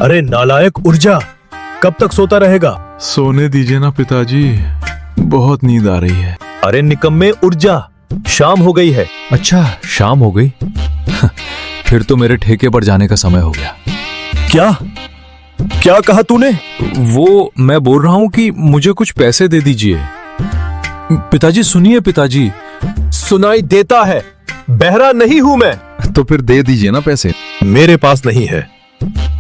अरे नालायक, उठ जा। कब तक सोता रहेगा? सोने दीजिए ना पिताजी, बहुत नींद आ रही है। अरे निकम्मे, उठ जा, शाम हो गई है। अच्छा, शाम हो गई। फिर तो मेरे ठेके पर जाने का समय हो गया। क्या क्या कहा तूने? वो मैं बोल रहा हूं कि मुझे कुछ पैसे दे दीजिए। पिताजी सुनिए पिताजी। सुनाई देता है, बहरा नहीं हूं मैं। तो फिर दे दीजिए ना पैसे। मेरे पास नहीं है।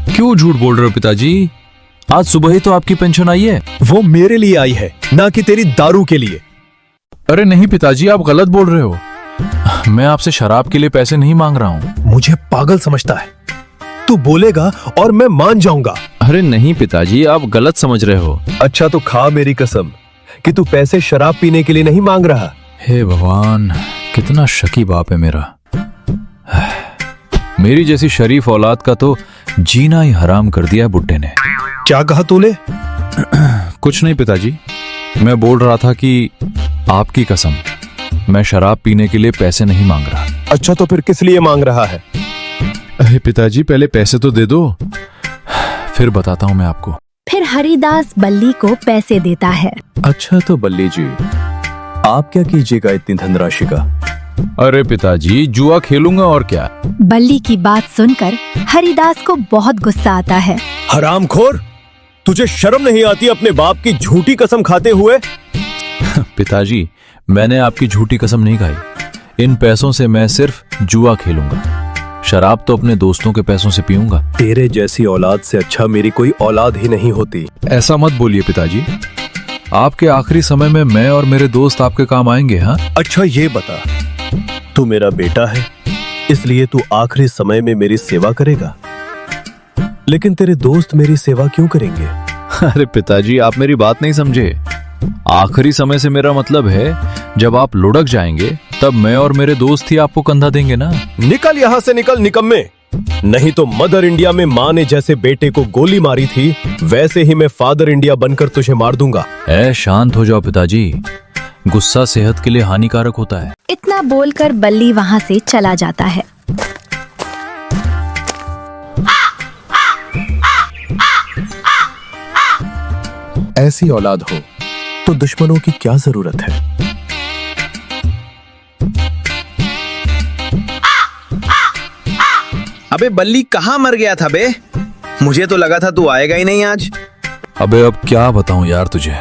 क्यों झूठ बोल रहे हो पिताजी? आज सुबह ही तो आपकी पेंशन आई है। वो मेरे लिए आई है, ना कि तेरी दारू के लिए। अरे नहीं पिताजी, आप गलत बोल रहे हो। मैं आपसे शराब के लिए पैसे नहीं मांग रहा हूँ। मुझे पागल समझता है? तू बोलेगा और मैं मान जाऊंगा। अरे नहीं पिताजी, आप गलत समझ रहे हो। अच्छा तो खा मेरी कसम कि तू पैसे शराब पीने के लिए नहीं मांग रहा। हे भगवान, कितना शकी बाप है मेरा। मेरी जैसी शरीफ औलाद का तो जीना ही हराम कर दिया बुड्ढे ने। क्या कहा तूने? कुछ नहीं पिताजी, मैं बोल रहा था कि आपकी कसम, मैं शराब पीने के लिए पैसे नहीं मांग रहा। अच्छा तो फिर किस लिए मांग रहा है? अरे पिताजी, पहले पैसे तो दे दो। फिर बताता हूँ मैं आपको। फिर हरिदास बल्ली को पैसे देता है। अच्छा तो बल्ली जी, आप क्या कीजिएगा इतनी धनराशि का? अरे पिताजी, जुआ खेलूंगा और क्या। बल्ली की बात सुनकर हरिदास को बहुत गुस्सा आता है। हरामखोर, तुझे शर्म नहीं आती अपने बाप की झूठी कसम खाते हुए? पिताजी, मैंने आपकी झूठी कसम नहीं खाई। इन पैसों से मैं सिर्फ जुआ खेलूंगा। शराब तो अपने दोस्तों के पैसों से पीऊंगा। तेरे जैसी औलाद से अच्छा मेरी कोई औलाद ही नहीं होती। ऐसा मत बोलिए पिताजी, आपके आखिरी समय में मैं और मेरे दोस्त आपके काम आएंगे। हाँ, अच्छा ये बता, तू मेरा बेटा है इसलिए तू आखिरी समय में मेरी सेवा करेगा, लेकिन तेरे दोस्त मेरी सेवा क्यों करेंगे? अरे पिताजी, आप मेरी बात नहीं समझे। आखिरी समय से मेरा मतलब है जब आप लुढ़क जाएंगे तब मैं और मेरे दोस्त ही आपको कंधा देंगे ना। निकल यहाँ से, निकल निकम्मे, नहीं तो मदर इंडिया में माँ ने जैसे बेटे को गोली मारी थी वैसे ही मैं फादर इंडिया बनकर तुझे मार दूंगा। शांत हो जाओ पिताजी, गुस्सा सेहत के लिए हानिकारक होता है। इतना बोलकर बल्ली वहाँ से चला जाता है। ऐसी औलाद हो तो दुश्मनों की क्या जरूरत है? अबे बल्ली कहाँ मर गया था बे? मुझे तो लगा था तू आएगा ही नहीं आज। अबे अब क्या बताऊं यार तुझे,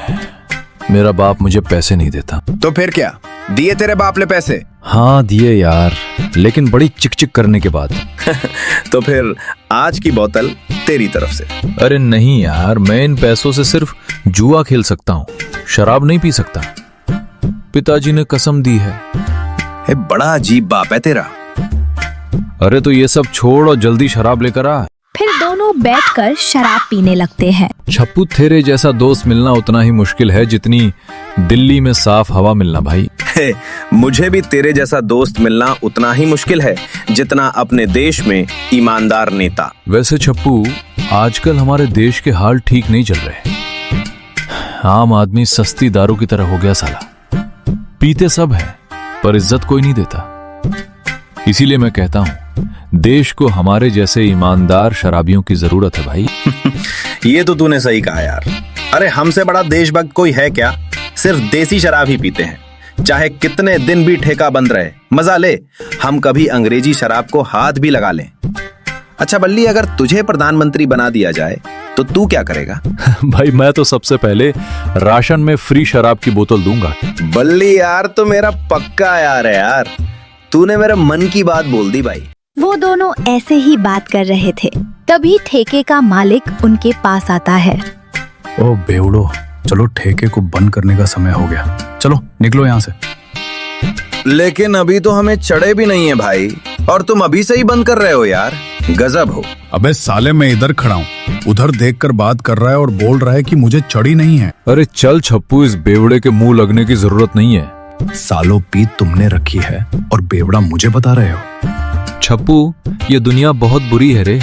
मेरा बाप मुझे पैसे नहीं देता। तो फिर क्या, दिए तेरे बाप ने पैसे? हाँ दिए यार, लेकिन बड़ी चिक-चिक करने के बाद। तो फिर आज की बोतल तेरी तरफ से। अरे नहीं यार, मैं इन पैसों से सिर्फ जुआ खेल सकता हूँ, शराब नहीं पी सकता। पिताजी ने कसम दी है। बड़ा अजीब बाप है तेरा। अरे तो ये सब छोड़ और जल्दी शराब लेकर आ। फिर दोनों बैठकर शराब पीने लगते हैं। छप्पू, तेरे जैसा दोस्त मिलना उतना ही मुश्किल है जितनी दिल्ली में साफ हवा मिलना भाई। मुझे भी तेरे जैसा दोस्त मिलना उतना ही मुश्किल है जितना अपने देश में ईमानदार नेता। वैसे छप्पू, आजकल हमारे देश के हाल ठीक नहीं चल रहे। आम आदमी सस्ती दारू की तरह हो गया साला। पीते सब है पर इज्जत कोई नहीं देता। इसीलिए मैं कहता हूँ, देश को हमारे जैसे ईमानदार शराबियों की जरूरत है भाई। ये तो तूने सही कहा यार। अरे हमसे बड़ा देशभक्त कोई है क्या? सिर्फ देसी शराब ही पीते हैं, चाहे कितने दिन भी ठेका बंद रहे। मजा ले, हम कभी अंग्रेजी शराब को हाथ भी लगा लें। अच्छा बल्ली, अगर तुझे प्रधानमंत्री बना दिया जाए तो तू क्या करेगा? भाई मैं तो सबसे पहले राशन में फ्री शराब की बोतल दूंगा। बल्ली यार, तो मेरा पक्का यार है यार, तूने मेरे मन की बात बोल दी भाई। वो दोनों ऐसे ही बात कर रहे थे, तभी ठेके का मालिक उनके पास आता है। ओ बेवड़ो, चलो ठेके को बंद करने का समय हो गया, चलो निकलो यहाँ से। लेकिन अभी तो हमें चढ़े भी नहीं है भाई, और तुम अभी से ही बंद कर रहे हो यार, गजब हो। अबे साले, मैं इधर खड़ा हूँ, उधर देखकर बात कर रहा है और बोल रहा है कि मुझे चढ़ी नहीं है। अरे चल छप्पू, इस बेवड़े के मुंह लगने की जरूरत नहीं है। सालों पीत तुमने रखी है और बेवड़ा मुझे बता रहे हो। छप्पू, ये दुनिया बहुत बुरी है रे।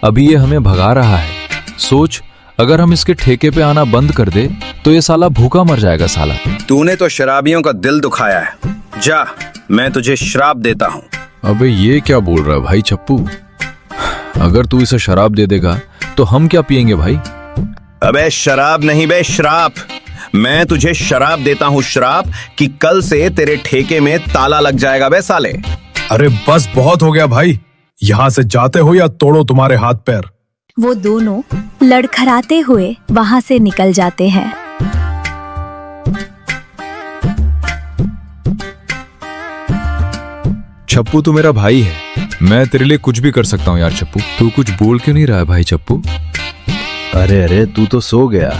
अभी ये हमें भगा रहा है। सोच, अगर हम इसके ठेके पे आना बंद कर दे तो ये साला भूखा मर जाएगा साला। तूने तो शराबियों का दिल दुखाया है। जा, मैं तुझे श्राप देता हूँ। अबे ये क्या बोल रहा है भाई छप्पू? अगर तू इसे शराब दे देगा तो हम क्या पिएंगे भाई? अबे शराब नहीं बे, श्राप। मैं तुझे शराब देता हूँ, श्राप कि कल से तेरे ठेके में ताला लग जाएगा बे साले। अरे बस बहुत हो गया भाई, यहाँ से जाते हो या तोड़ो तुम्हारे हाथ पैर। वो दोनों लड़खड़ाते हुए वहां से निकल जाते हैं। छप्पू तू मेरा भाई है, मैं तेरे लिए कुछ भी कर सकता हूँ यार छप्पू। तू कुछ बोल क्यों नहीं रहा है भाई छप्पू? अरे अरे, तू तो सो गया।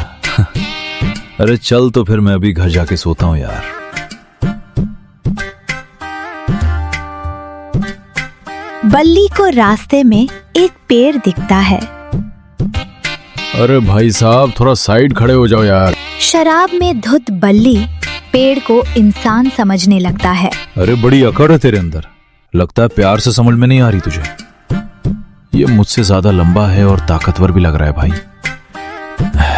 अरे चल तो फिर मैं अभी घर जाके सोता हूँ यार। बल्ली को रास्ते में एक पेड़ दिखता है। अरे भाई साहब थोड़ा साइड खड़े हो जाओ यार। शराब में धुत बल्ली पेड़ को इंसान समझने लगता है। अरे बड़ी अकड़ है तेरे अंदर, लगता है प्यार से समझ में नहीं आ रही तुझे। ये मुझसे ज्यादा लंबा है और ताकतवर भी लग रहा है भाई।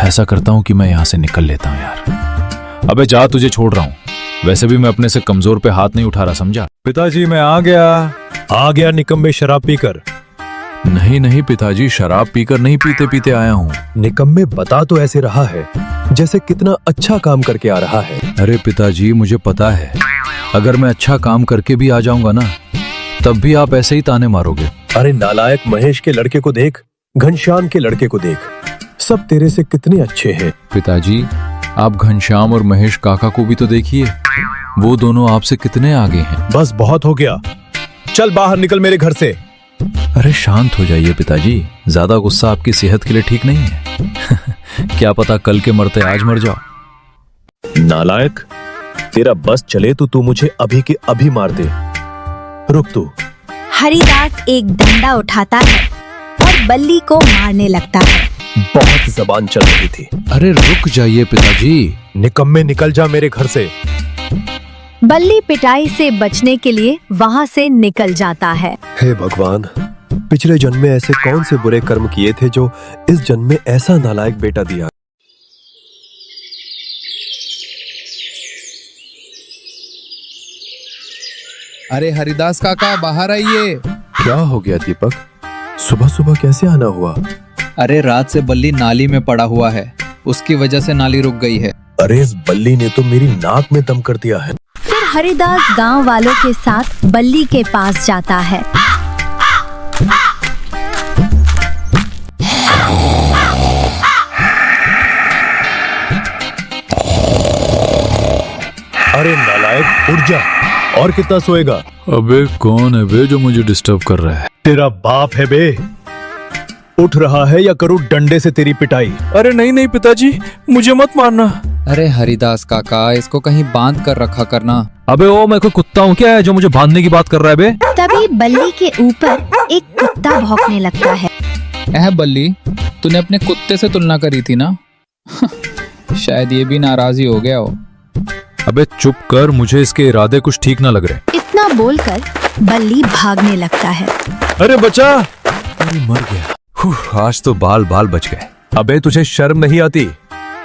ऐसा करता हूं कि मैं यहां से निकल लेता हूं यार। अबे जा, तुझे छोड़ रहा हूं। वैसे भी मैं अपने से कमजोर पे हाथ नहीं उठा रहा, समझा? पिताजी मैं आ गया निकम्मे, शराब पीकर। नहीं नहीं पिताजी, शराब पीकर नहीं, पीते पीते आया हूं। निकम्मे, बता तो ऐसे रहा है जैसे कितना अच्छा काम करके आ रहा है। अरे पिताजी मुझे पता है, अगर मैं अच्छा काम करके भी आ जाऊंगा ना तब भी आप ऐसे ही ताने मारोगे। अरे नालायक, महेश के लड़के को देख, घनश्याम के लड़के को देख, सब तेरे से कितने अच्छे हैं। पिताजी आप घनश्याम और महेश काका को भी तो देखिए, वो दोनों आपसे कितने आगे हैं। बस बहुत हो गया, चल बाहर निकल मेरे घर से। अरे शांत हो जाइए पिताजी, ज्यादा गुस्सा आपकी सेहत के लिए ठीक नहीं है। क्या पता कल के मरते आज मर जाओ। नालायक, तेरा बस चले तो तू मुझे अभी के अभी मार दे। रुक तू। हरिदास एक डंडा उठाता है और बल्ली को मारने लगता है। बहुत जबान चल रही थी। अरे रुक जाइए पिताजी। निकम्मे, निकल जा मेरे घर से। बल्ली पिटाई से बचने के लिए वहां से निकल जाता है। हे भगवान, पिछले जन्म में ऐसे कौन से बुरे कर्म किए थे जो इस जन्म में ऐसा नालायक बेटा दिया। अरे हरिदास काका बाहर आइए। क्या हो गया दीपक, सुबह सुबह कैसे आना हुआ? अरे रात से बल्ली नाली में पड़ा हुआ है, उसकी वजह से नाली रुक गई है। अरे इस बल्ली ने तो मेरी नाक में दम कर दिया है। फिर हरिदास गांव वालों के साथ बल्ली के पास जाता है। अरे नालायक, उठ जा, और कितना सोएगा? अबे कौन है बे जो मुझे डिस्टर्ब कर रहा है? तेरा बाप है बे। उठ रहा है या करूं डंडे से तेरी पिटाई? अरे नहीं नहीं पिताजी, मुझे मत मारना। अरे हरिदास काका, इसको कहीं बांध कर रखा करना। अबे ओ, मैं कोई कुत्ता हूँ क्या है जो मुझे बांधने की बात कर रहा है बे? तभी बल्ली के ऊपर एक कुत्ता भौंकने लगता है। बल्ली, तूने अपने कुत्ते से तुलना करी थी ना? शायद ये भी नाराज ही हो गया हो। अबे चुप कर, मुझे इसके इरादे कुछ ठीक ना लग रहे। इतना बोलकर बल्ली भागने लगता है। अरे बचा, अरे मर गया। आज तो बाल बाल बच गए। अबे तुझे शर्म नहीं आती?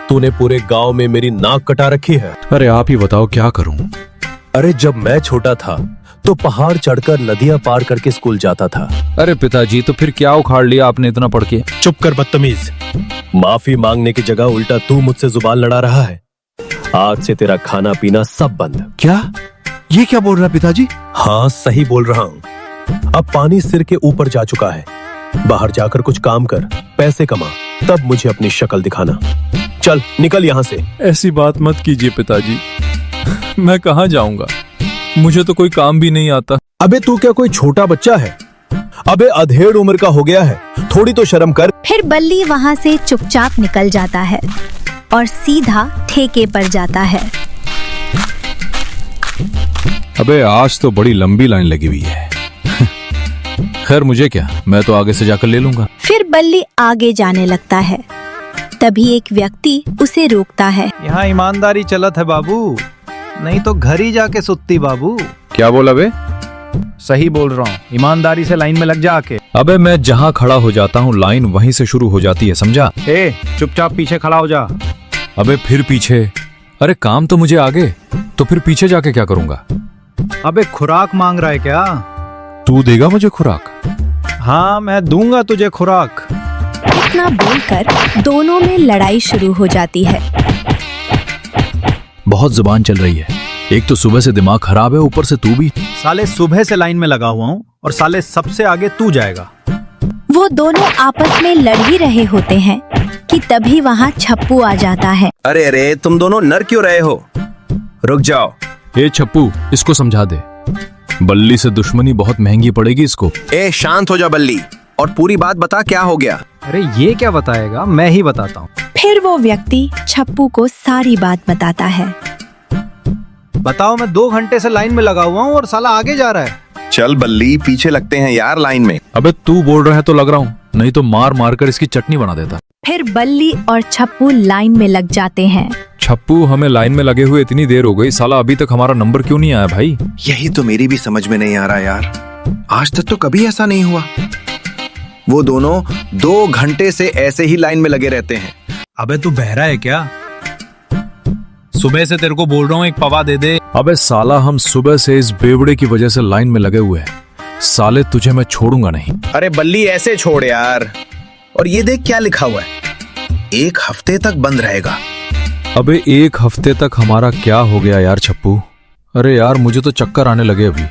तूने पूरे गांव में मेरी नाक कटा रखी है। अरे आप ही बताओ क्या करूं? अरे जब मैं छोटा था तो पहाड़ चढ़कर नदियां पार करके स्कूल जाता था। अरे पिताजी, तो फिर क्या उखाड़ लिया आपने इतना पढ़ के? चुप कर बदतमीज। माफी मांगने की जगह उल्टा तू मुझसे जुबान लड़ा रहा है। आज से तेरा खाना पीना सब बंद। क्या? ये क्या बोल रहा पिताजी? हाँ सही बोल रहा हूँ। अब पानी सिर के ऊपर जा चुका है। बाहर जाकर कुछ काम कर, पैसे कमा, तब मुझे अपनी शक्ल दिखाना। चल निकल यहाँ से। ऐसी बात मत कीजिए पिताजी, मैं कहाँ जाऊंगा, मुझे तो कोई काम भी नहीं आता। अबे तू क्या कोई छोटा बच्चा है? अबे अधेड़ उम्र का हो गया है, थोड़ी तो शर्म कर। फिर बल्ली वहां से चुपचाप निकल जाता है और सीधा ठेके पर जाता है। अबे आज तो बड़ी लंबी लाइन लगी हुई है। खैर मुझे क्या, मैं तो आगे से जाकर ले लूंगा। फिर बल्ली आगे जाने लगता है। तभी एक व्यक्ति उसे रोकता है। यहाँ ईमानदारी चलत है बाबू, नहीं तो घर ही जाके सुत्ती बाबू। क्या बोला बे? सही बोल रहा हूँ, ईमानदारी से लाइन में लग जा आके। अबे मैं जहां खड़ा हो जाता हूं लाइन वहीं से शुरू हो जाती है, समझा? ए चुपचाप पीछे खड़ा हो जा। अबे फिर पीछे? अरे काम तो मुझे आगे, तो फिर पीछे जाके क्या करूंगा? अबे खुराक मांग रहा है क्या? तू देगा मुझे खुराक? हाँ मैं दूंगा तुझे खुराक। इतना बोलकर दोनों में लड़ाई शुरू हो जाती है। बहुत जुबान चल रही है, एक तो सुबह से दिमाग खराब है, ऊपर से तू भी। साले सुबह से लाइन में लगा हुआ हूँ और साले सबसे आगे तू जाएगा। वो दोनों आपस में लड़ ही रहे होते हैं कि तभी वहाँ छप्पू आ जाता है। अरे अरे, तुम दोनों नर क्यों रहे हो? रुक जाओ। ए छप्पू, इसको समझा दे, बल्ली से दुश्मनी बहुत महंगी पड़ेगी इसको। ए शांत हो जा बल्ली, और पूरी बात बता, क्या हो गया? अरे ये क्या बताएगा, मैं ही बताता हूँ। फिर वो व्यक्ति छप्पू को सारी बात बताता है। बताओ, मैं 2 घंटे से लाइन में लगा हुआ हूँ और साला आगे जा रहा है। चल बल्ली, पीछे लगते हैं यार लाइन में। अबे तू बोल रहा है तो लग रहा हूँ, नहीं तो मार मार कर इसकी चटनी बना देता। फिर बल्ली और छप्पू लाइन में लग जाते हैं। छप्पू, हमें लाइन में लगे हुए इतनी देर हो गई, साला अभी तक हमारा नंबर क्यों नहीं आया भाई? यही तो मेरी भी समझ में नहीं आ रहा यार, आज तक तो कभी ऐसा नहीं हुआ। वो दोनों 2 घंटे से ऐसे ही लाइन में लगे रहते हैं। अबे तू बहरा है क्या? सुबह से तेरे को बोल रहा हूँ एक पवा दे दे। अबे साला, हम सुबह से इस बेवड़े की वजह से लाइन में लगे हुए हैं, साले तुझे मैं छोड़ूंगा नहीं। अरे बल्ली ऐसे छोड़ यार। और ये देख क्या लिखा हुआ है, 1 हफ्ते तक बंद रहेगा। अबे 1 हफ्ते तक हमारा क्या हो गया यार छप्पू? अरे यार मुझे तो चक्कर आने लगे अभी।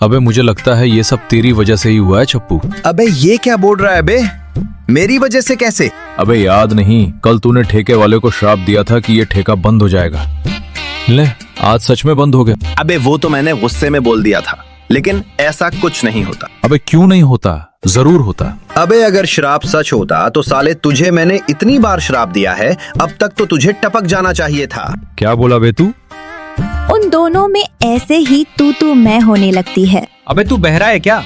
अबे मुझे लगता है ये सब तेरी वजह से ही हुआ है छप्पू। अबे ये क्या बोल रहा है बे? मेरी वजह से कैसे? अबे याद नहीं, कल तूने ठेके वाले को श्राप दिया था कि ये ठेका बंद हो जाएगा। ले, आज सच में बंद हो गया। अबे वो तो मैंने गुस्से में बोल दिया था, लेकिन ऐसा कुछ नहीं होता। अबे क्यों नहीं होता? जरूर होता। अबे अगर श्राप सच होता तो साले तुझे मैंने इतनी बार श्राप दिया है, अब तक तो तुझे टपक जाना चाहिए था। क्या बोला बे तू? उन दोनों में ऐसे ही तू मैं होने लगती है। अबे तू बहरा है क्या?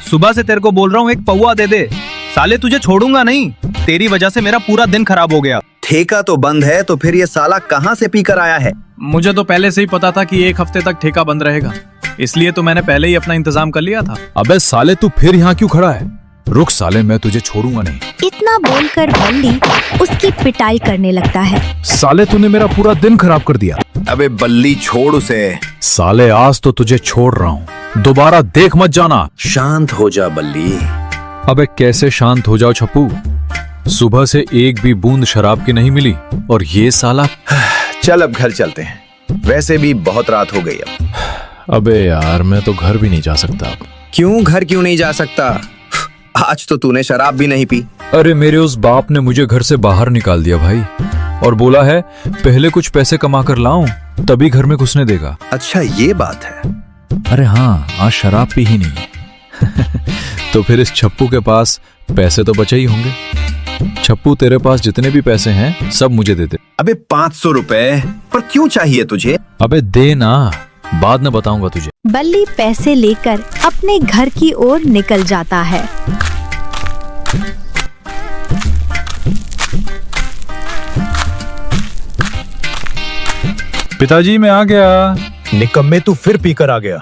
सुबह से तेरे को बोल रहा हूँ एक पौवा दे दे। साले तुझे छोड़ूंगा नहीं, तेरी वजह से मेरा पूरा दिन खराब हो गया। ठेका तो बंद है, तो फिर ये साला कहाँ से पीकर आया है? मुझे तो पहले से ही पता था कि 1 हफ्ते तक ठेका बंद रहेगा, इसलिए तो मैंने पहले ही अपना इंतजाम कर लिया था। अबे साले तू फिर यहाँ क्यों खड़ा है? रुक साले, मैं तुझे छोड़ूंगा नहीं। इतना बोलकर बल्ली उसकी पिटाई करने लगता है। साले तूने मेरा पूरा दिन खराब कर दिया। अबे बल्ली छोड़ उसे। साले आज तो तुझे छोड़ रहा हूँ, दोबारा देख मत जाना। शांत हो जा बल्ली। अबे कैसे शांत हो जाओ छप्पू? सुबह से एक भी बूंद शराब की नहीं मिली, और ये साला। चल अब घर चलते हैं, वैसे भी बहुत रात हो गई अब। अबे यार मैं तो घर भी नहीं जा सकता अब। क्यों घर क्यों नहीं जा सकता? आज तो तूने शराब भी नहीं पी। अरे मेरे उस बाप ने मुझे घर से बाहर निकाल दिया भाई, और बोला है पहले कुछ पैसे कमा कर लाऊं तभी घर में घुसने देगा। अच्छा ये बात है। अरे हाँ, आज शराब पी ही नहीं है। तो फिर इस छप्पू के पास पैसे तो बचे ही होंगे। छप्पू, तेरे पास जितने भी पैसे हैं सब मुझे दे दे। अबे 500 रुपए पर क्यों चाहिए तुझे? अबे दे ना, बाद में बताऊंगा तुझे। बल्ली पैसे लेकर अपने घर की ओर निकल जाता है। पिताजी मैं आ गया। निकम्मे, तू फिर पीकर आ गया,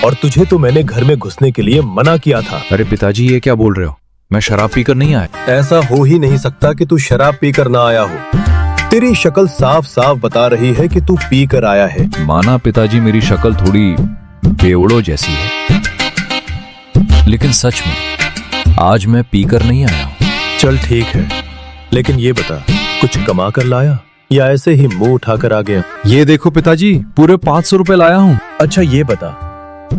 और तुझे तो मैंने घर में घुसने के लिए मना किया था। अरे पिताजी ये क्या बोल रहे हो? मैं शराब पीकर नहीं आया। ऐसा हो ही नहीं सकता कि तू शराब पीकर ना आया हो। तेरी शक्ल साफ साफ बता रही है कि तू पीकर आया है। माना पिताजी मेरी शक्ल थोड़ी बेवड़ो जैसी है, लेकिन सच में आज मैं पीकर नहीं आया हूँ। चल ठीक है, लेकिन ये बता, कुछ कमा कर लाया या ऐसे ही मुंह उठाकर आ गया? ये देखो पिताजी, पूरे 500 रुपए लाया हूँ। अच्छा ये बता,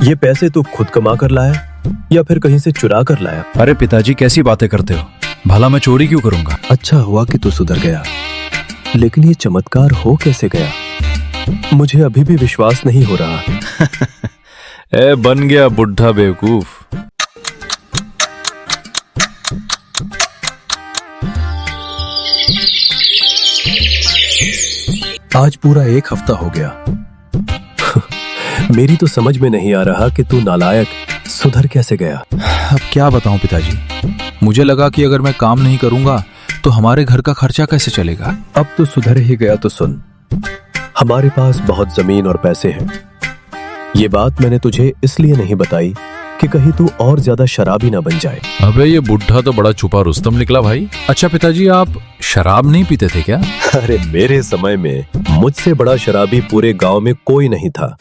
ये पैसे तू खुद कमा कर लाया या फिर कहीं से चुरा कर लाया? अरे पिताजी कैसी बातें करते हो, भला मैं चोरी क्यों करूंगा? अच्छा हुआ कि तू सुधर गया, लेकिन ये चमत्कार हो कैसे गया? मुझे अभी भी विश्वास नहीं हो रहा। ए बन गया बुढ़ा बेवकूफ। आज पूरा 1 हफ्ता हो गया। मेरी तो समझ में नहीं आ रहा कि तू नालायक सुधर कैसे गया। अब क्या बताऊं पिताजी, मुझे लगा कि अगर मैं काम नहीं करूंगा तो हमारे घर का खर्चा कैसे चलेगा। अब तो सुधर ही गया तो सुन, हमारे पास बहुत जमीन और पैसे हैं, ये बात मैंने तुझे इसलिए नहीं बताई कि कहीं तू और ज्यादा शराबी ना बन जाए। अबे ये बुढ़ा तो बड़ा छुपा रुस्तम निकला भाई। अच्छा पिताजी, आप शराब नहीं पीते थे क्या? अरे मेरे समय में मुझसे बड़ा शराबी पूरे गांव में कोई नहीं था,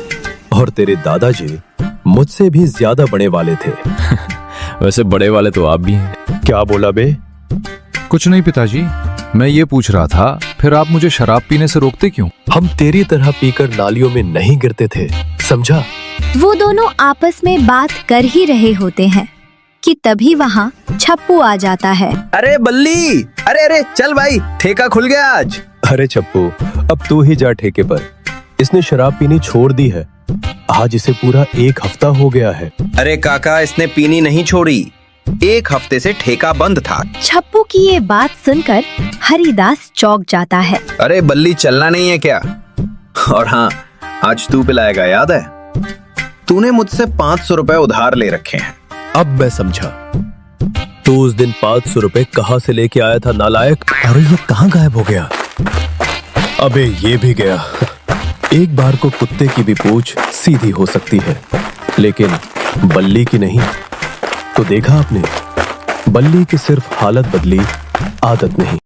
और तेरे दादाजी मुझसे भी ज्यादा बड़े वाले थे। वैसे बड़े वाले तो आप भी हैं। क्या बोला बे? कुछ नहीं पिताजी, मैं ये पूछ रहा था फिर आप मुझे शराब पीने से रोकते क्यों? हम तेरी तरह पीकर नालियों में नहीं गिरते थे, समझा? वो दोनों आपस में बात कर ही रहे होते हैं कि तभी वहाँ छप्पू आ जाता है। अरे बल्ली, अरे अरे चल भाई, ठेका खुल गया आज। अरे छप्पू, अब तू ही जा ठेके पर। इसने शराब पीनी छोड़ दी है। आज इसे पूरा 1 हफ्ता हो गया है। अरे काका, इसने पीनी नहीं छोड़ी, 1 हफ्ते से ठेका बंद था। छप्पू की ये बात सुनकर हरिदास चौंक जाता है। अरे बल्ली, चलना नहीं है क्या? और हाँ, आज तू पिलाएगा, याद है? तूने मुझसे 500 रुपए उधार ले रखे हैं। अब मैं समझा, तू उस दिन 500 रुपए कहाँ से लेके आया था नालायक? अरे ये कहाँ गायब हो गया? अबे ये भी गया। एक बार को कुत्ते की भी पूंछ सीधी हो सकती है, लेकिन बल्ली की नहीं। तो देखा आपने, बल्ली की सिर्फ हालत बदली, आदत नहीं।